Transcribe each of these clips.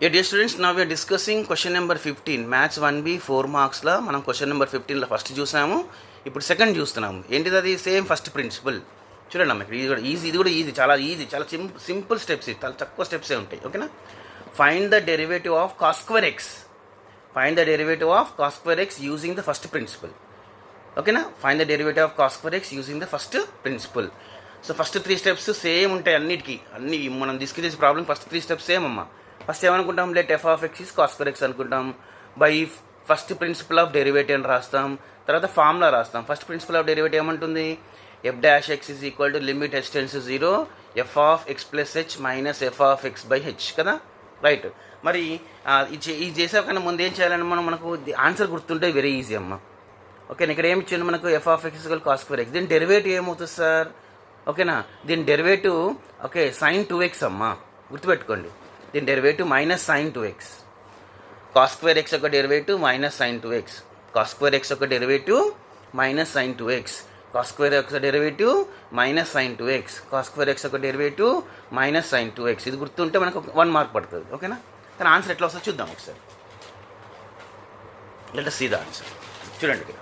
Yeah, dear students, now we are discussing question number 15. Maths 1B 4 మార్క్స్లో మనం question number 15లో first చూసాము. ఇప్పుడు second చూస్తున్నాము. ఏంటిది అది? Same first principle. చూడండి అమ్మ, ఇది కూడా ఈజీ, చాలా ఈజీ, చాలా సింపుల్ స్టెప్స్, ఇది చాలా తక్కువ స్టెప్సే ఉంటాయి. ఓకేనా? Find the derivative of cos square x. Find the derivative of cos square x using the first principle. ఓకేనా? Find the derivative of cos square x using the first principle. So first 3 steps same ఉంటాయి అన్నిటికీ. అన్ని మనం discuss చేసే problem first 3 steps same అమ్మ. ఫస్ట్ ఏమనుకుంటాం? Let F of x is cos square x అనుకుంటాం. By first principle of derivative అని రాస్తాం. తర్వాత ఫార్ములా రాస్తాం. ఫస్ట్ ప్రిన్సిపల్ ఆఫ్ డెరివేటివ్ ఏమంటుంది? F dash X is equal to limit h tense 0 F of X plus H minus F of X by H కదా. Right. మరి ఇది చేసే కన్నా ముందు ఏం చేయాలని మనకు ఆన్సర్ గుర్తుంటే వెరీ ఈజీ అమ్మ. ఓకేనా? ఇక్కడ ఏమి ఇచ్చింది మనకు? F of X equal cos square x. దీని డెరివేటివ్ ఏమవుతుంది సార్? ఓకేనా? దీని డెరివేటివ్ ఓకే సైన్ 2x అమ్మ, గుర్తుపెట్టుకోండి. దీని derivative minus sine 2x. Cos square x ఒక derivative minus sine 2x. Cos square x ఒక derivative minus sine 2x. Cos square x derivative minus sine 2x. Cos square x ఒక derivative minus sine 2x. ఇది గుర్తుంటే మనకు 1 mark పడుతుంది. ఓకేనా? కానీ answer ఎట్లా వస్తుందో చూద్దాం ఒకసారి. Let us see the answer. చూడండి,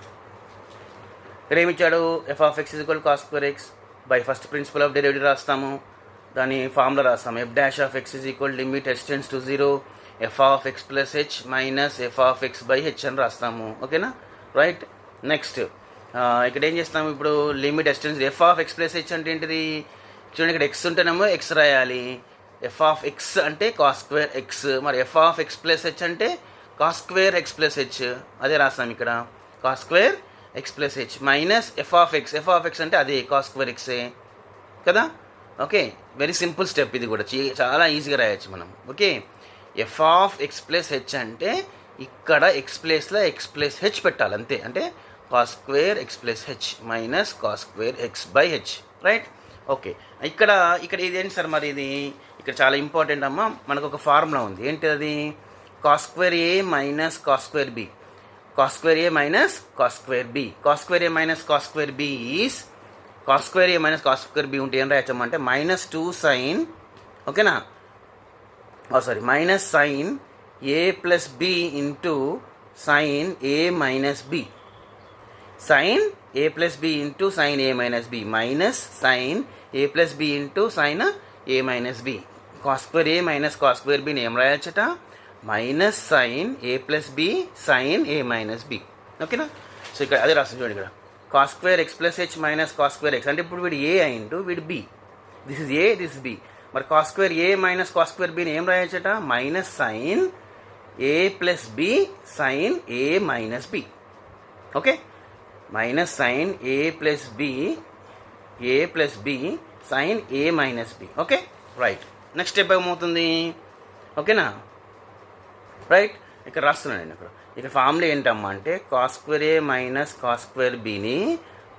ఇక్కడ ఏమిచ్చాడు? F of x is equal cos square x. By first principle of derivative రాస్తాము, దాని ఫార్ములా రాస్తాము. F dash of x is equal limit h tends to 0 F of X plus H minus F of X by h అని రాస్తాము. ఓకేనా? Right. Next ఇక్కడ ఏం చేస్తాము? ఇప్పుడు limit h tends f of X plus H అంటే ఏంటిది? చూడండి, ఇక్కడ ఎక్స్ ఉంటేనేమో ఎక్స్ రాయాలి. ఎఫ్ ఆఫ్ ఎక్స్ అంటే కాస్ స్క్వేర్ ఎక్స్. మరి f of X plus H అంటే cos square X plus h. అదే రాస్తాం ఇక్కడ, cos square X plus H minus F of x. F of x అంటే అదే కాస్ స్క్వేర్ ఎక్సే కదా. Okay, very simple step. ఇది కూడా చాలా ఈజీగా రాయొచ్చు మనం. Okay, f of X plus H అంటే ఇక్కడ ఎక్స్ ప్లేస్లో ఎక్స్ ప్లస్ హెచ్ పెట్టాలి అంతే. అంటే cos square X plus H minus cos square x by H. Right. Okay, ఇక్కడ ఇదేంటి సార్? మరి ఇది ఇక్కడ చాలా ఇంపార్టెంట్ అమ్మ. మనకు ఒక ఫార్ములా ఉంది. ఏంటి అది? Cos square A minus cos square B. Cos square A minus cos square B. Cos square A minus cos square B is cos square A minus cos square B ఉంటే ఏం రాయచ్చమంటే minus 2 sine. ఓకేనా? Sorry, minus sine A plus B into sine A minus B. Sine A plus B into sine A minus B minus sine A plus B into sine A minus B. Cos square A minus cos square బిని ఏం రాయచ్చట? Minus sine A plus B sine A minus B. ఓకేనా? So ఇక్కడ అదే రాస్తుంది చూడండి. ఇక్కడ cos square X plus H minus cos square X అంటే ఇప్పుడు వీడు ఏ అయిండు, వీడు B. This is A, this B. మరి cos square A minus cos square బిని ఏం రాయచ్చట? Minus sine A plus B sine A minus B. Okay, minus sine A plus B sine A minus B. Okay, right. Next step ఏమవుతుంది? ఓకేనా? Right. ఇక్కడ రాస్తున్నాను నేను. ఇక్కడ ఫార్ములా ఏంటమ్మా అంటే cos square A minus cos square బిని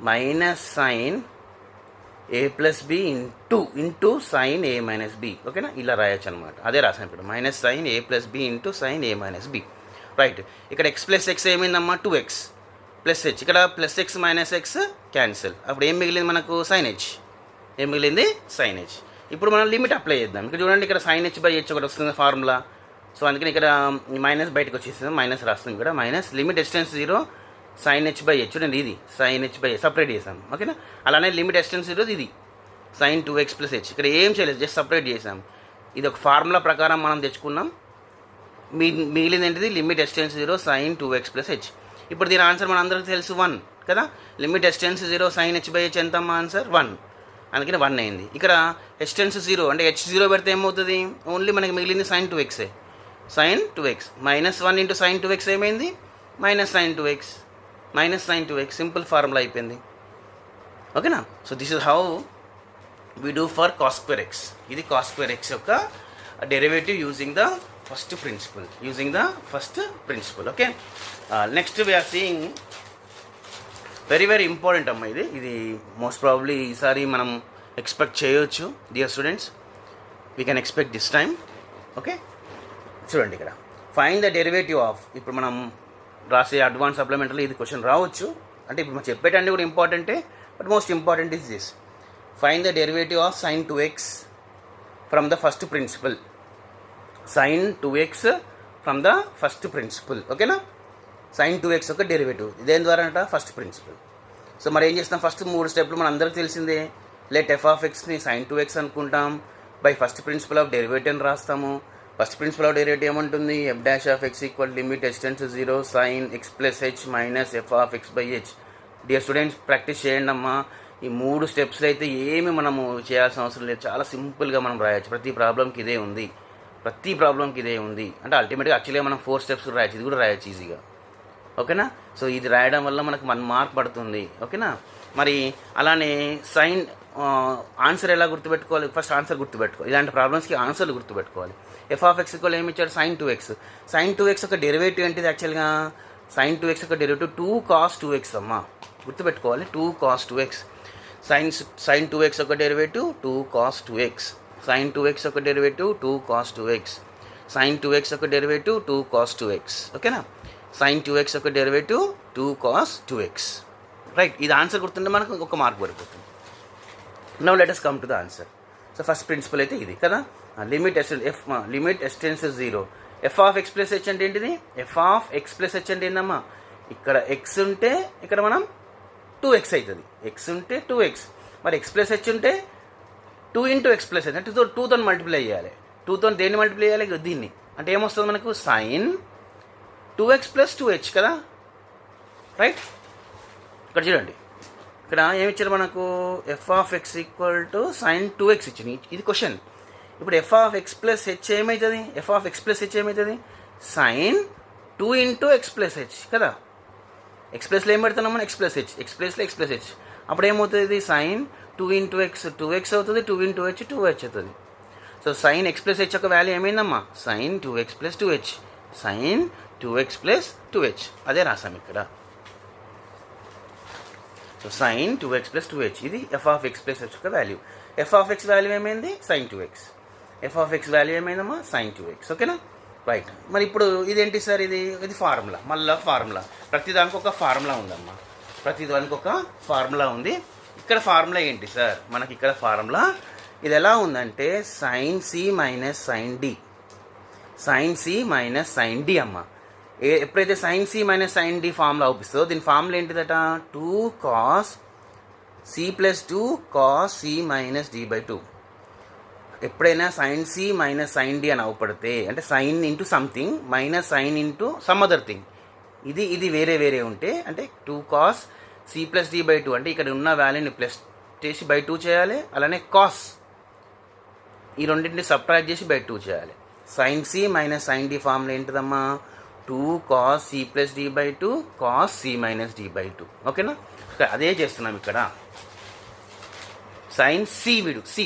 minus sine A plus B into sine A minus B. ఓకేనా? ఇలా రాయొచ్చు అనమాట. అదే రాసాను ఇప్పుడు, minus sine A plus B into sine A minus B. Right. ఇక్కడ ఎక్స్ ప్లస్ ఎక్స్ ఏమైందమ్మా? 2x plus H. ఇక్కడ plus X minus X cancel. అప్పుడు ఏం మిగిలింది మనకు? Sine H. ఏం మిగిలింది? Sine H. ఇప్పుడు మనం లిమిట్ అప్లై చేద్దాం. ఇక్కడ చూడండి, ఇక్కడ సైన్ హెచ్ బై హెచ్ ఒకటి వస్తుంది ఫార్ములా. సో అందుకని ఇక్కడ మైనస్ బయటకు వచ్చేసింది, మైనస్ రాస్తుంది. ఇక్కడ minus limit x tends 0 sine H by H. చూడండి, ఇది sine H by H separate చేసాం. ఓకేనా? అలానే లిమిట్ ఎక్స్టెన్స్ 0 ఇది సైన్ 2x ప్లస్ హెచ్. ఇక్కడ ఏం చేయలేదు, జస్ట్ సపరేట్ చేసాం. ఇది ఒక ఫార్ములా ప్రకారం మనం తెచ్చుకున్నాం. మిగిలింది ఏంటిది? Limit x tends 0 sine 2x plus H. ఇప్పుడు దీని ఆన్సర్ మన అందరికీ తెలుసు 1 కదా. Limit x tends 0 sine H by H ఎంతమ్మా? ఆన్సర్ 1. అందుకని 1 అయింది. ఇక్కడ ఎక్స్టెన్స్ 0 అంటే హెచ్ 0 పెడితే ఏమవుతుంది? ఓన్లీ మనకి మిగిలింది సైన్ 2xే. Sine 2x minus 1 into sine 2x ఏమైంది? Minus sine 2x. Minus sine 2x simple formula అయిపోయింది. ఓకేనా? So this is how we do for cos square X. ఇది కాస్ స్క్వేర్ ఎక్స్ యొక్క derivative using the first principle. Okay, next we're seeing very very important అమ్మ. ఇది most probably ఈసారి మనం expect చేయొచ్చు. Dear students, we can expect this time. Okay, చూడండి ఇక్కడ find the derivative of. ఇప్పుడు మనం రాసే అడ్వాన్స్ సప్లిమెంటరీలో ఇది క్వశ్చన్ రావచ్చు. అంటే ఇప్పుడు మనం చెప్పేటన్నీ కూడా ఇంపార్టెంటే, but most important is this. Find the derivative of sine 2x from the first principle. Sine 2x from the first principle. ఓకేనా, సైన్ 2x ఒక డెరివేటివ్ దేని ద్వారా అంట ఫస్ట్ ప్రిన్సిపల్. సో మరి ఏం చేస్తాం, ఫస్ట్ 3 స్టెప్లు మన అందరికీ తెలిసిందే. లెట్ ఎఫ్ ఆఫ్ ఎక్స్ని సైన్ 2x అనుకుంటాం, by first principle of derivative అని రాస్తాము. ఫస్ట్ ప్రిన్సిపల్ ఆఫ్ డెరివేటివ్ ఏమంటుంది, F dash of X equal limit h → 0 sine x plus h minus F of X by H. Dear students, practice చేయండి అమ్మా. ఈ 3 స్టెప్స్లో అయితే ఏమి మనము చేయాల్సిన అవసరం లేదు, చాలా సింపుల్గా మనం రాయొచ్చు. ప్రతి ప్రాబ్లంకి ఇదే ఉంది, అంటే అల్టిమేట్గా యాక్చువల్గా మనం 4 స్టెప్స్ రాయొచ్చు, ఇది కూడా రాయొచ్చు ఈజీగా. ఓకేనా, సో ఇది రాయడం వల్ల మనకు 1 మార్క్ పడుతుంది. ఓకేనా, మరి అలానే సైన్ ఆన్సర్ ఎలా గుర్తుపెట్టుకోవాలి, ఫస్ట్ ఆన్సర్ గుర్తుపెట్టుకోవాలి. ఇలాంటి ప్రాబ్లమ్స్కి ఆన్సర్లు గుర్తుపెట్టుకోవాలి. ఎఫ్ ఆఫ్ ఎక్స్ ఈక్వల్ ఏమి ఇచ్చాడు, సైన్ 2x ఒక డెరివేటివ్ ఏంటిది, యాక్చువల్గా సైన్ 2x ఒక డెరివేటివ్ 2 cos 2x అమ్మా, గుర్తుపెట్టుకోవాలి. 2 cos 2x సైన్ 2x ఒక derivative 2 cos 2x, sign 2x ఒక derivative 2 cos 2x, sign 2x ఒక డెరివేటివ్ 2 cos 2x. ఓకేనా, సైన్ 2x ఒక డెరివేటివ్ 2 cos 2x. రైట్, ఇది ఆన్సర్ గుర్తుంటే మనకు ఒక మార్క్ పడిపోతుంది. Now let us come to the answer. So first principle అయితే ఇది కదా, limit s → 0 F of X plus H అంటే ఏంటిది, F of X plus H అంటే ఏందమ్మా, ఇక్కడ ఎక్స్ ఉంటే ఇక్కడ మనం 2x అవుతుంది, ఎక్స్ ఉంటే 2x, మరి ఎక్స్ ప్లస్ హెచ్ ఉంటే 2 × x ప్లస్ హెచ్ అంటే 2తో మల్టిప్లై చేయాలి. 2తో దేన్ని మల్టిప్లై చేయాలి, దీన్ని. అంటే ఏమొస్తుంది మనకు, సైన్ 2x + 2h కదా. రైట్, ఇక్కడ చూడండి, ఇక్కడ ఏమి ఇచ్చారు మనకు, F of X equal to sine 2x ఇచ్చింది, ఇది క్వశ్చన్. ఇప్పుడు F of X plus H ఏమవుతుంది, F of X plus H ఏమవుతుంది, సైన్ 2 × x + h కదా. ఎక్స్ ప్లస్లో ఏం పెడుతున్నాం మనం, ఎక్స్ ప్లస్ హెచ్, ఎక్స్ ప్లస్లో ఎక్స్ ప్లస్ హెచ్, అప్పుడు ఏమవుతుంది, సైన్ 2 × x 2x అవుతుంది, 2 × h 2h అవుతుంది. సో సైన్ x + h యొక్క వాల్యూ ఏమైందమ్మా, sine 2x + 2h, sine 2x + 2h, అదే రాసాం ఇక్కడ. సో సైన్ 2x + 2h, ఇది F of X plus H యొక్క value. F of X value ఏమైంది, sine 2x, F of X value ఏమైందమ్మా, sine 2x. ఓకేనా, రైట్. మరి ఇప్పుడు ఇదేంటి సార్, ఇది ఫార్ములా, మళ్ళీ ఫార్ములా, ప్రతిదానికి ఒక ఫార్ములా ఉందమ్మా, ప్రతిదానికి ఒక ఫార్ములా ఉంది. ఇక్కడ ఫార్ములా ఏంటి సార్, మనకి ఇక్కడ ఫార్ములా ఇది ఎలా ఉందంటే sine C minus sine D, sine C minus sine D అమ్మ. ఎప్పుడైతే sine C minus sine D formula అవుపిస్తుందో దీని ఫార్ములా ఏంటిదట, 2 cos c + 2 cos c minus d / 2. ఎప్పుడైనా sine C minus sine D అని అవపడితే అంటే sine into something minus sine into some other thing, ఇది వేరే ఉంటే అంటే 2 cos c + d / 2 అంటే ఇక్కడ ఉన్న వాల్యూని ప్లస్ చేసి /2 చేయాలి, అలానే కాస్ ఈ రెండింటిని సబ్ట్రాక్ట్ చేసి /2 చేయాలి. Sine C minus sine D formula ఏంటిదమ్మా, 2 cos c + d / 2 cos c minus d / 2. ఓకేనా, అదే చేస్తున్నాం ఇక్కడ. సైన్ సి విడు C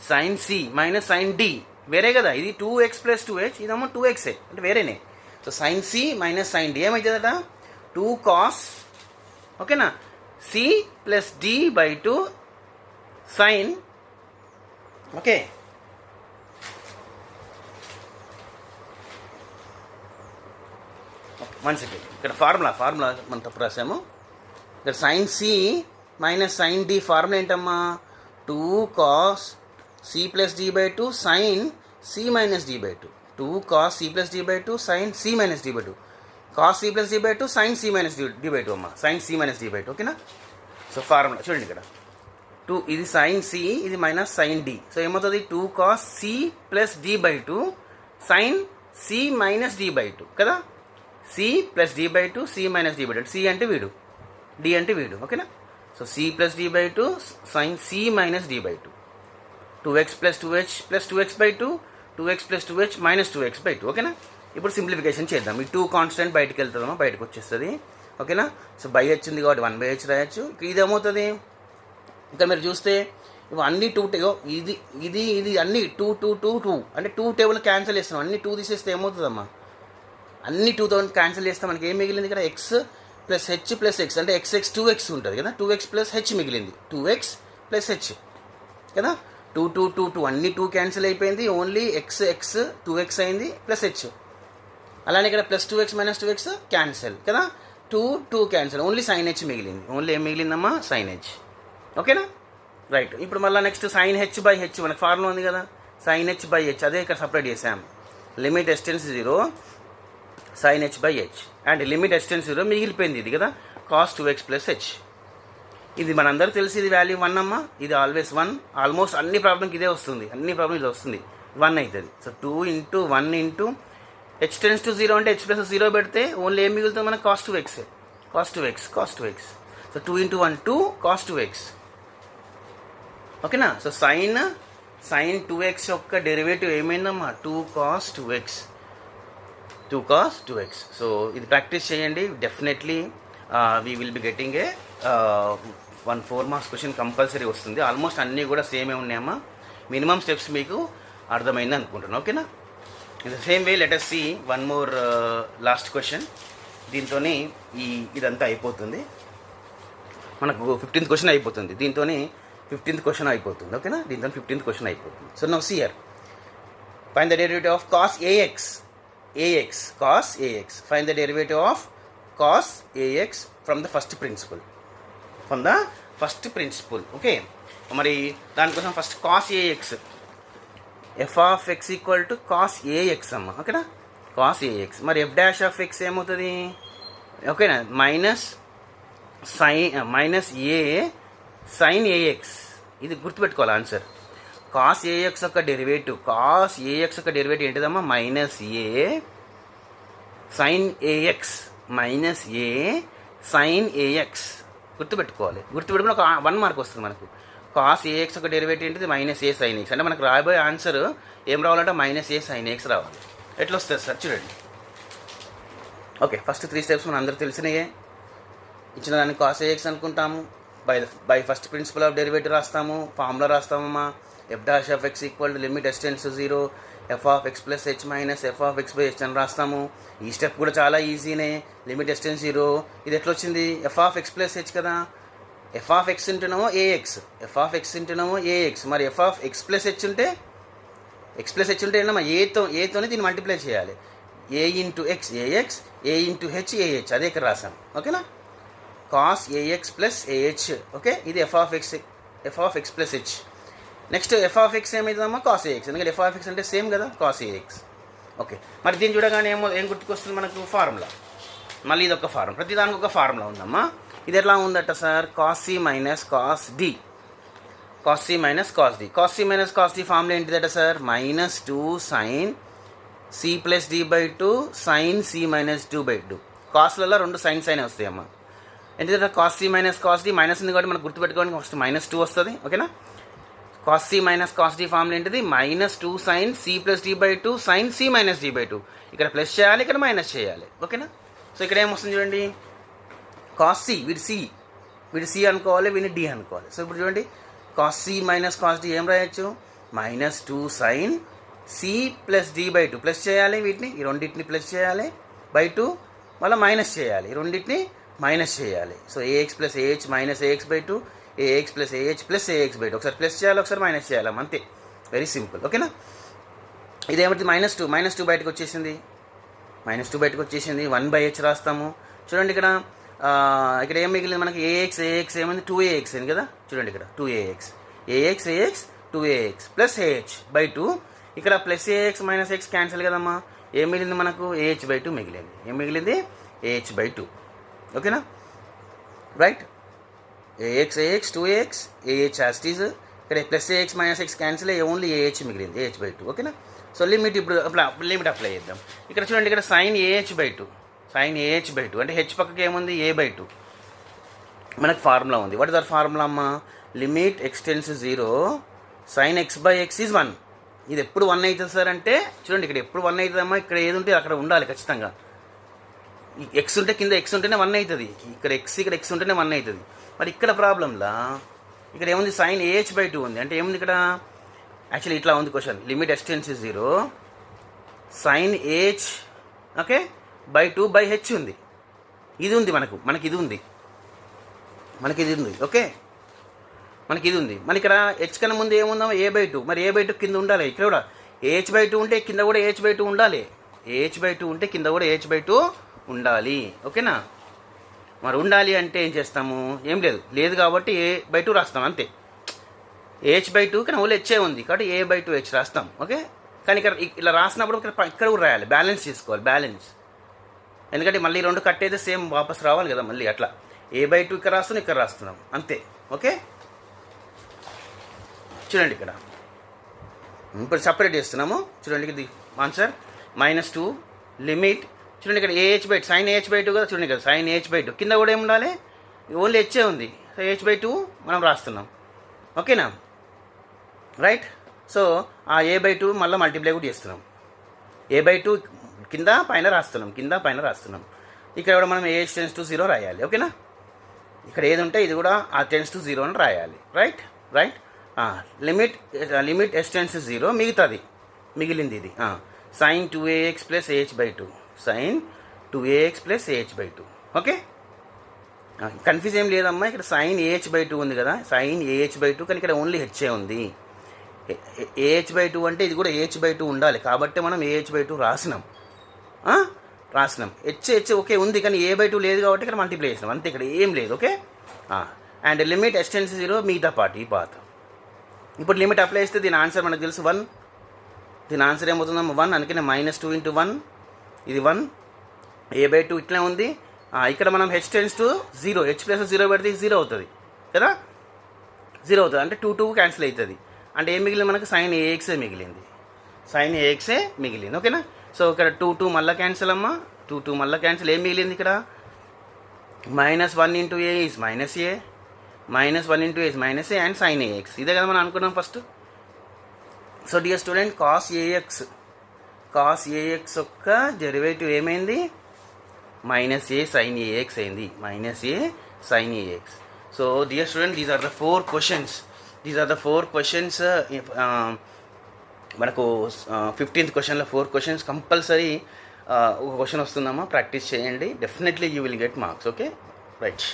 sine C minus sine D వేరే కదా, ఇది 2x + 2h, ఇదేమో 2x అంటే వేరేనే. So sine C minus sine D ఏమవుతుందట, 2 cos, ఓకేనా, c + d / 2 sine, okay, one second, ఇక్కడ ఫార్ములా మనం తప్పు రాసాము. ఇక్కడ sine C minus sine D formula ఏంటమ్మా, 2 cos c + d / 2 sine c minus d / 2, 2 cos c + d / 2 sine c minus d / 2, cos c + d / 2 sine c minus d / 2 అమ్మా, sign c minus d / 2. ఓకేనా, so formula చూడండి ఇక్కడ 2, ఇది sine C, ఇది minus sine D. So ఏమవుతుంది, 2 cos c + d / 2 sine c minus d / 2 కదా, c + d / 2 c minus d / 2, c అంటే వీడు, d అంటే వీడు. ఓకేనా, so c + d / 2 sine c minus d / 2, 2x + 2h + 2x / 2 2x + 2h - 2x / 2. ఓకేనా, ఇప్పుడు simplification చేద్దాం. ఈ 2 కాన్స్టెంట్ బయటకు వెళ్తుందమ్మా, బయటకు వచ్చేస్తుంది. ఓకేనా, సో /h ఉంది కాబట్టి 1/h రాయొచ్చు. ఇది ఏమవుతుంది, ఇక్కడ మీరు చూస్తే ఇవి అన్ని 2 ఇది అన్ని 2 2 2 2 అంటే 2 టేబుల్ క్యాన్సిల్ చేస్తున్నాం, అన్ని 2 తీసేస్తే ఏమవుతుందమ్మా, అన్ని 2తో క్యాన్సిల్ చేస్తే మనకి ఏం మిగిలింది ఇక్కడ, x + h + x అంటే x 2x ఉంటుంది కదా, 2x + h మిగిలింది, 2x + h కదా, 2 2 2 2 అన్ని 2 క్యాన్సిల్ అయిపోయింది, ఓన్లీ x 2x అయింది ప్లస్ h. అలానే ఇక్కడ +2x - 2x క్యాన్సిల్ కదా, 2 2 క్యాన్సిల్, ఓన్లీ సైన్ h మిగిలింది, ఓన్లీ ఏం మిగిలిందమ్మా, సైన్ h. ఓకేనా, రైట్. ఇప్పుడు మళ్ళీ నెక్స్ట్ సైన్ h /h మనకు ఫార్ములా ఉంది కదా, సైన్ h /h అదే ఇక్కడ సపరేట్ చేసాం. Limit x tends 0 sin h by h and limit x tends 0 మిగిలిపోయింది ఇది కదా cos 2x plus h. ఇది మనందరూ తెలిసి ఇది వాల్యూ 1 అమ్మా, ఇది ఆల్వేస్ 1. ఆల్మోస్ట్ అన్ని ప్రాబ్లంకి ఇదే వస్తుంది, అన్ని ప్రాబ్లం ఇది వస్తుంది 1 అవుతుంది. So 2 into 1 into h tense to 0 అంటే h ప్లస్ 0 పెడితే ఓన్లీ ఏం మిగులుతుంది మనకు cos 2x. So 2 into 1 2 cos 2x. ఓకేనా. సో sin 2x యొక్క డెరివేటివ్ ఏమైందమ్మా 2 cos 2x. సో ఇది ప్రాక్టీస్ చేయండి, definitely we will be getting a 4 marks question compulsory వస్తుంది. ఆల్మోస్ట్ అన్నీ కూడా సేమే ఉన్నాయమ్మా, మినిమం స్టెప్స్ మీకు అర్థమైంది అనుకుంటున్నాను. ఓకేనా. In the same way let us see one more last question. దీంతో ఇదంతా అయిపోతుంది, మనకు 15th క్వశ్చన్ అయిపోతుంది. దీంతో 15th క్వశ్చన్ అయిపోతుంది. ఓకేనా, దీంతో 15th క్వశ్చన్ అయిపోతుంది. So now see here, find the derivative of cos ax. Find the derivative of cos ax from the first principle. Okay. మరి దానికోసం first cos ax, f of x equal to cos ax అమ్మ. ఓకేనా, cos ax. మరి f dash of x ఏమవుతుంది? ఓకేనా, minus a sin ax. ఇది గుర్తుపెట్టుకోవాలి answer. cos ax యొక్క డెరివేటివ్ ఏంటిదమ్మా? మైనస్ a sin ax, గుర్తుపెట్టుకోవాలి. గుర్తుపెట్టుకుని ఒక 1 మార్క్ వస్తుంది మనకు. cos ax ఒక డెరివేటివ్ ఏంటిది? Minus a sin x. అంటే మనకు రాబోయే ఆన్సర్ ఏం రావాలంటే మైనస్ a sin x రావాలి. ఎట్లా వస్తుంది సార్ చూడండి. ఓకే, ఫస్ట్ 3 స్టెప్స్ మన అందరూ తెలిసినయే. ఇచ్చిన దాన్ని cos ax అనుకుంటాము, by first principle of derivative రాస్తాము, ఫార్ములా రాస్తామమ్మా. f dash of x equal to limit x tends to 0 f of x plus h minus f of x by h అని రాస్తాము. ఈ స్టెప్ కూడా చాలా ఈజీనే. లిమిట్ x టెన్స్ 0, ఇది ఎట్లా వచ్చింది? f of x plus h కదా, f of x ఉంటేనేమో ax, మరి f of x plus h ఉంటే ఏంటమ్మా? ఏతోనే దీన్ని మల్టిప్లై చేయాలి. a into x ax, a into h ah, అదే ఇక్కడ రాసాం. ఓకేనా, cos ax plus ah. Okay, ఇది f of x plus h. Next f of x ఏమైతుందమ్మా? cos ax, ఎందుకంటే f of x అంటే సేమ్ కదా, cos ax. ఓకే, మరి దీన్ని చూడగానే ఏం గుర్తుకొస్తుంది మనకు? ఫార్ములా. మళ్ళీ ఇది ఒక ఫార్ములా, ప్రతిదానికి ఒక ఫార్ములా ఉందమ్మా. ఇది ఎట్లా ఉందట sir? cos c minus cos d. cos c minus cos d formula ఏంటిదట sir? Minus 2 sin c plus d by 2 sin c minus 2 by 2. కాస్లలో 2 సైన్స్ అయినా వస్తాయి అమ్మా. ఏంటిదట? cos c minus cos d. Minus ఉంది కాబట్టి మనకు గుర్తుపెట్టుకోవడానికి ఫస్ట్ మైనస్ 2 వస్తుంది. ఓకేనా, cos c minus cos d formula ఏంటిది? Minus 2 sin c plus d by 2 sin c minus d by 2. ఇక్కడ ప్లస్ చేయాలి, ఇక్కడ మైనస్ చేయాలి. ఓకేనా. సో ఇక్కడ ఏమొస్తుంది చూడండి, cos c, వీడి c అనుకోవాలి, వీడిని d అనుకోవాలి. సో ఇప్పుడు చూడండి, cos c minus cos d ఏం రాయొచ్చు? Minus 2 sin c plus d by 2. Plus చేయాలి, వీటిని ఈ రెండింటిని ప్లస్ చేయాలి, బై 2 మళ్ళీ మైనస్ చేయాలి, ఈ రెండింటిని మైనస్ చేయాలి. So ax plus ah minus ax by 2, ax plus ah plus ax by 2. ఒకసారి ప్లస్ చేయాలి, ఒకసారి మైనస్ చేయాలి, అంతే. Very simple. ఓకేనా. ఇదేమిటి? మైనస్ 2 బయటకు వచ్చేసింది, 1 బై h రాస్తాము. చూడండి ఇక్కడ ఏం మిగిలింది మనకి? ax ఏమైంది? 2ax అయింది కదా. చూడండి ఇక్కడ 2ax 2ax plus ah by 2. ఇక్కడ plus ax minus x cancel కదమ్మా. ఏం మిగిలింది మనకు? ah బై 2 మిగిలింది. ఏం మిగిలింది? ah by 2. ఓకేనా, right. ax 2ax ah as is. ఇక్కడ plus ax minus x cancel అయ్యి ఓన్లీ ah మిగిలింది, ah బై 2. ఓకేనా. సో లిమిట్ ఇప్పుడు లిమిట్ అప్లై చేద్దాం. ఇక్కడ చూడండి, ఇక్కడ sin ah బై 2 అంటే h పక్కకి ఏముంది? a by 2. మనకు ఫార్ములా ఉంది. వాట్ ఇస్ అవర్ ఫార్ములా అమ్మా? Limit x tends 0 sin x by x is 1. ఇది ఎప్పుడు 1 అవుతుంది సార్ అంటే చూడండి, ఇక్కడ ఎప్పుడు 1 అవుతుందమ్మా. ఇక్కడ ఏది ఉంటే అక్కడ ఉండాలి ఖచ్చితంగా. ఎక్స్ ఉంటే కింద ఎక్స్ ఉంటేనే 1 అవుతుంది, ఇక్కడ ఎక్స్ ఉంటేనే 1 అవుతుంది. మరి ఇక్కడ ప్రాబ్లంలా ఇక్కడ ఏముంది? sin ah బై 2 ఉంది. అంటే ఏముంది ఇక్కడ? యాక్చువల్లీ ఇట్లా ఉంది question. Limit x tends 0 sin h okay by 2 by h ఉంది. ఇది ఉంది మనకి ఇది ఉంది. ఓకే, మనకి ఇది ఉంది. మన ఇక్కడ h కన్నా ముందు ఏముందా? a by 2. మరి a బై 2 కింద ఉండాలి. ఇక్కడ కూడా h బై 2 ఉంటే కింద కూడా h బై 2 ఉండాలి. h బై 2 ఉంటే కింద కూడా h బై 2 ఉండాలి. ఓకేనా. మరి ఉండాలి అంటే ఏం చేస్తాము? ఏం లేదు కాబట్టి a బై 2 రాస్తాం అంతే. h బై 2 కానీ ఓన్లీ హెచ్చే ఉంది కాబట్టి a బై 2 h రాస్తాం. ఓకే, కానీ ఇక్కడ ఇలా రాసినప్పుడు ఇక్కడ కూడా రాయాలి, బ్యాలెన్స్ చేసుకోవాలి, బ్యాలెన్స్. ఎందుకంటే మళ్ళీ 2 కట్ అయితే సేమ్ వాపస్ రావాలి కదా, మళ్ళీ అట్లా a/2 ఇక్కడ రాస్తున్నాం, ఇక్కడ రాస్తున్నాం అంతే. ఓకే, చూడండి ఇక్కడ ఇప్పుడు సపరేట్ చేస్తున్నాము. చూడండి ఇది ఆన్సర్ -2 లిమిట్. చూడండి ఇక్కడ ah/2 sin ah/2 కదా, చూడండి కదా sin h/2 కింద కూడా ఏమి ఉండాలి, ఓన్లీ హెచ్చే ఉంది, సో h/2 మనం రాస్తున్నాం. ఓకేనా, రైట్. సో ఆ a/2 మళ్ళీ మల్టిప్లై కూడా చేస్తున్నాం, a/2 కింద పైన రాస్తున్నాం, కింద పైన రాస్తున్నాం. ఇక్కడ కూడా మనం ah → 0 రాయాలి. ఓకేనా, ఇక్కడ ఏది ఉంటే ఇది కూడా ఆ → 0 అని రాయాలి. Right right. లిమిట్ s → 0 మిగిలింది ఇది sin 2ax + ah/2, sin 2ax + ah/2. Okay, confuse ఏం లేదమ్మా, ఇక్కడ sin ah/2 ఉంది కదా, sin ah/2, కానీ ఇక్కడ ఓన్లీ హెచ్చే ఉంది. ah/2 అంటే ఇది కూడా h/2 ఉండాలి, కాబట్టి మనం ah/2 రాసినాం. హెచ్ ఓకే ఉంది, కానీ a/2 లేదు కాబట్టి ఇక్కడ మల్టిప్లై చేసినాం అంతే, ఇక్కడ ఏం లేదు. ఓకే, అండ్ లిమిట్ s → 0 మిగతా పార్ట్ ఈ పార్ట్. ఇప్పుడు లిమిట్ అప్లై చేస్తే దీని ఆన్సర్ మనకు తెలుసు 1. దీని ఆన్సర్ ఏమవుతుందమ్మా 1, అందుకనే -2 × 1 ఇది 1, a/2 ఇట్లా ఉంది. ఇక్కడ మనం h → 0, h + 0 పెడితే 0 అవుతుంది కదా, 0 అవుతుంది అంటే 2 క్యాన్సిల్ అవుతుంది. అంటే ఏం మిగిలింది మనకు sin ax మిగిలింది, sin ax మిగిలింది. ఓకేనా, సో ఇక్కడ 2 మళ్ళీ క్యాన్సిల్ అమ్మా, 2 మళ్ళీ క్యాన్సిల్. ఏం మిగిలింది ఇక్కడ -1 × a is -a, -1 × a is -a and sin ax. ఇదే కదా మనం అనుకున్నాం first. So dear student, cos ax యొక్క డెరివేటివ్ ఏమైంది, -a sin ax అయింది, -a sin ax. So dear student, these are the 4 questions. మనకు 15th క్వశ్చన్లో 4 క్వశ్చన్స్ కంపల్సరీ ఒక క్వశ్చన్ వస్తుందమ్మా, ప్రాక్టీస్ చేయండి, definitely you will get marks. Okay, right.